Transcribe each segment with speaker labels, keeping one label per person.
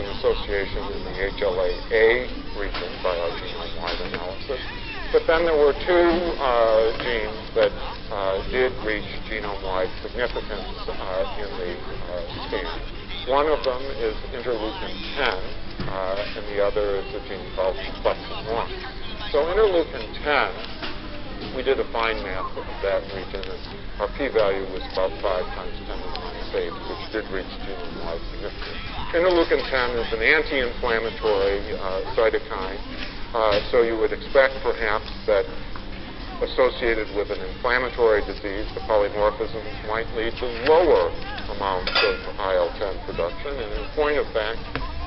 Speaker 1: an association in the HLA-A region by our genome-wide analysis. But then there were two genes that did reach genome-wide significance in the scan. One of them is interleukin-10, and the other is a gene called complexin-1. So interleukin-10, we did a fine map of that region, and our p-value was about 5 times 10 to the minus 8, which did reach genome-wide significance. Interleukin-10 is an anti-inflammatory cytokine, so you would expect perhaps that associated with an inflammatory disease, the polymorphisms might lead to lower amounts of IL-10 production. And in point of fact,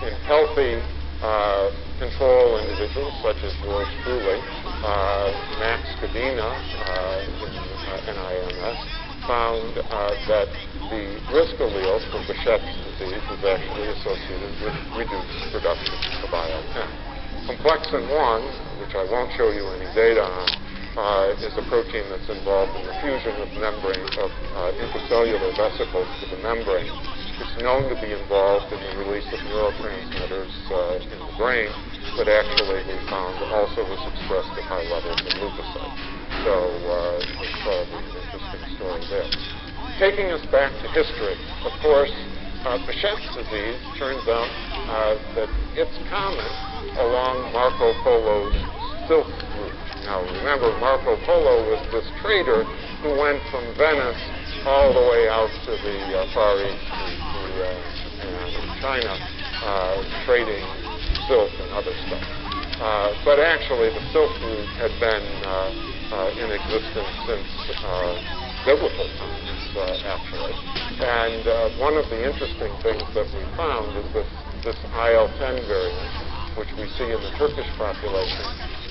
Speaker 1: in healthy control individuals, such as yours truly, Max Cadena in NIMS found that the risk allele for Behçet's disease was actually associated with reduced production of IL-10. Complexin-1, which I won't show you any data on, is a protein that's involved in the fusion of intracellular vesicles to the membrane. It's known to be involved in the release of neurotransmitters in the brain, but actually we found also was expressed at high levels in leukocytes. So it's probably an interesting story there. Taking us back to history, of course, Behçet's disease turns out that it's common along Marco Polo's Silk Route. Now remember, Marco Polo was this trader who went from Venice all the way out to the Far East, to Japan and China, trading silk and other stuff. But actually, the Silk Route had been in existence since biblical times, actually. And one of the interesting things that we found is this IL-10 variant, which we see in the Turkish population.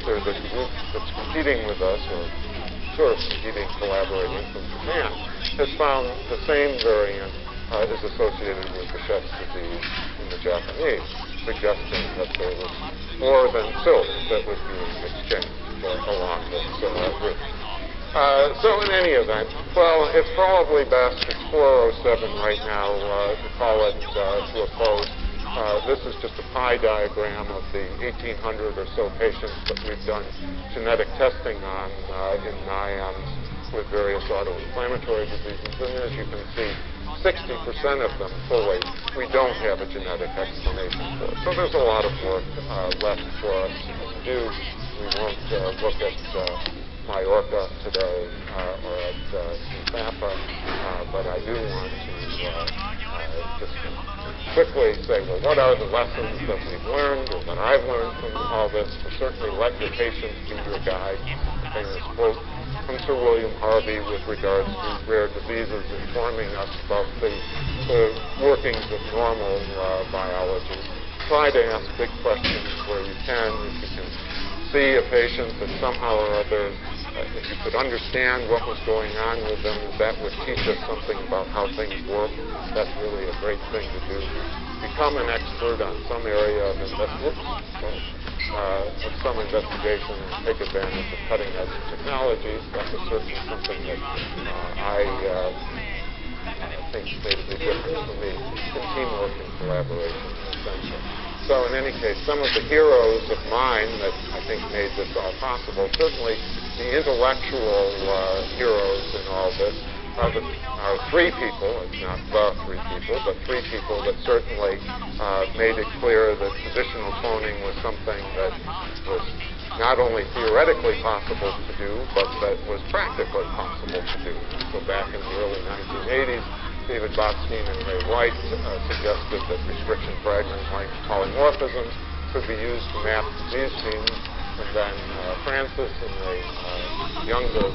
Speaker 1: There's a group that's competing with us, or sort of competing, collaborating from Japan, has found the same variant is associated with Behçet's disease in the Japanese, suggesting that there was more than silk that was being exchanged along this route. So in any event, well, it's probably best, it's 4:07 right now, to call it to a close. This is just a pie diagram of the 1,800 or so patients that we've done genetic testing on in NIMS with various autoinflammatory diseases. And as you can see, 60% of them fully, we don't have a genetic explanation for. So there's a lot of work left for us to do. We won't look at Majorca today or at Zappa, but I do want to just quickly say, well, what are the lessons that we've learned or that I've learned from all this? Well, certainly let your patients be your guide. The famous quote from Sir William Harvey with regards to rare diseases informing us about the workings of normal biology. Try to ask big questions where you can. If you can see a patient that somehow or other, if you could understand what was going on with them, that would teach us something about how things work. That's really a great thing to do. Become an expert on some area of some investigation and take advantage of cutting-edge technologies. That's certainly something that I think made a big difference for me. And teamwork and collaboration is essential. So in any case, some of the heroes of mine that I think made this all possible, certainly the intellectual heroes in all this are three people. It's not the three people, but three people that certainly made it clear that positional cloning was something that was not only theoretically possible to do, but that was practically possible to do. So back in the early 1980s, David Botstein and Ray White suggested that restriction fragment-like polymorphisms could be used to map disease genes, and then Francis and the younger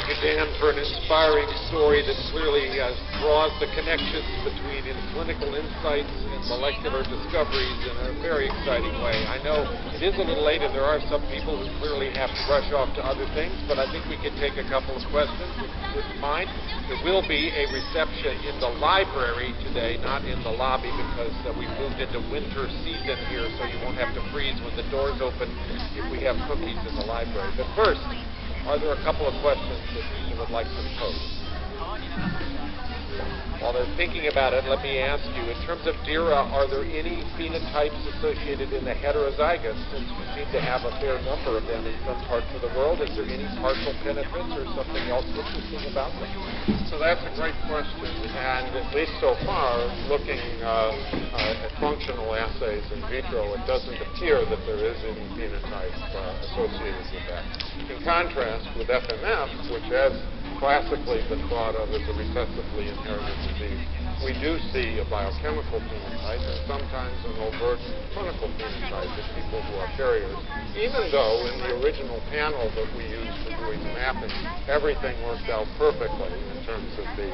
Speaker 2: Thank you, Dan, for an inspiring story that clearly draws the connections between clinical insights and molecular discoveries in a very exciting way. I know it is a little late and there are some people who clearly have to rush off to other things, but I think we can take a couple of questions if you wouldn't mind. There will be a reception in the library today, not in the lobby, because we've moved into winter season here, so you won't have to freeze when the doors open if we have cookies in the library. But first, are there a couple of questions that you would like to pose? While they're thinking about it, let me ask you, in terms of DIRA, are there any phenotypes associated in the heterozygotes, since we seem to have a fair number of them in some parts of the world? Is there any partial benefits or something else interesting about them?
Speaker 1: So that's a great question, and at least so far, looking at functional assays in vitro, it doesn't appear that there is any phenotype associated with that. In contrast with FMF, which has classically been thought of as a recessively inherited disease, we do see a biochemical phenotype and sometimes an overt clinical phenotype in people who are carriers, even though in the original panel that we used for doing the mapping, everything worked out perfectly in terms of the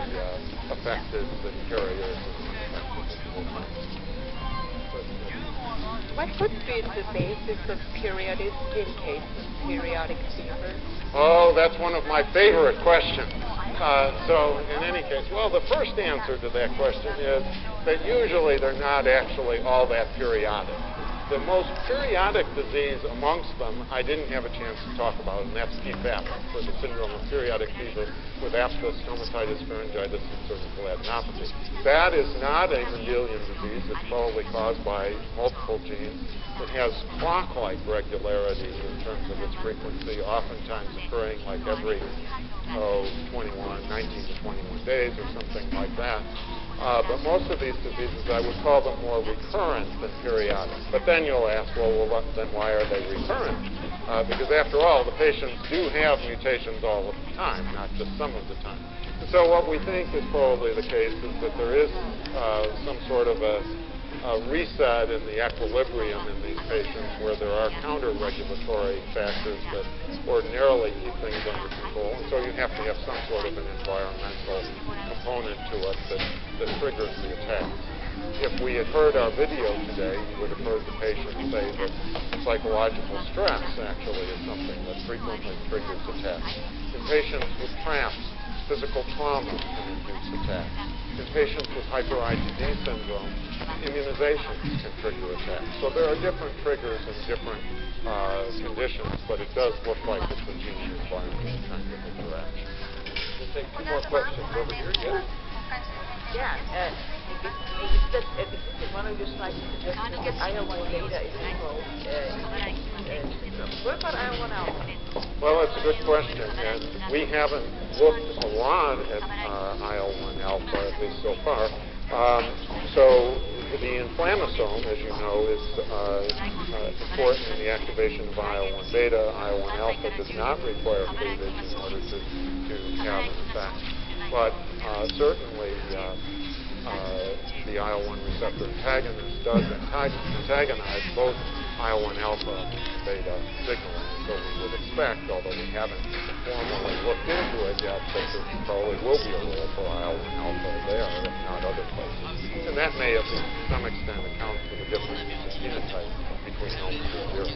Speaker 1: affected and carriers and unaffected.
Speaker 3: What would be the basis of periodic in case of periodic fever?
Speaker 1: Oh, that's one of my favorite questions. So in any case, well, the first answer to that question is that usually they're not actually all that periodic. The most periodic disease amongst them I didn't have a chance to talk about, and that's PFAP, for the syndrome of periodic fever with aphthous, stomatitis, pharyngitis, and cervical adenopathy. That is not a Mendelian disease. It's probably caused by multiple genes. It has clock-like regularity in terms of its frequency, oftentimes occurring like every 19 to 21 days or something like that. But most of these diseases, I would call them more recurrent than periodic. But then you'll ask, well, then why are they recurrent? Because after all, the patients do have mutations all of the time, not just some of the time. And so what we think is probably the case is that there is some sort of a reset in the equilibrium in these patients where there are counter-regulatory factors that ordinarily keep things under control. And so you have to have some sort of an environmental component to it that triggers the attacks. If we had heard our video today, you would have heard the patient say that psychological stress actually is something that frequently triggers attacks. In patients with cramps, physical trauma can induce attacks. In patients with hyper-IgD syndrome, immunizations can trigger attacks. So there are different triggers and different conditions, but it does look like it's a gene environment kind of interaction.
Speaker 2: We'll take two more questions over here. Yes?
Speaker 3: Yeah, one of your slides suggested that IL-1 beta is involved what about IL-1 alpha?
Speaker 1: Well, that's a good question, and we haven't looked a lot at IL-1 alpha, at least so far. So the inflammasome, as you know, is important in the activation of IL-1 beta. IL-1 alpha does not require cleavage in order to have an effect. But certainly the IL-1 receptor antagonist does antagonize both IL-1 alpha and beta signaling. So we would expect, although we haven't formally looked into it yet, that there probably will be a role for IL-1 alpha there, if not other places. And that may, at least to some extent, account for the differences in phenotype between illness and zero.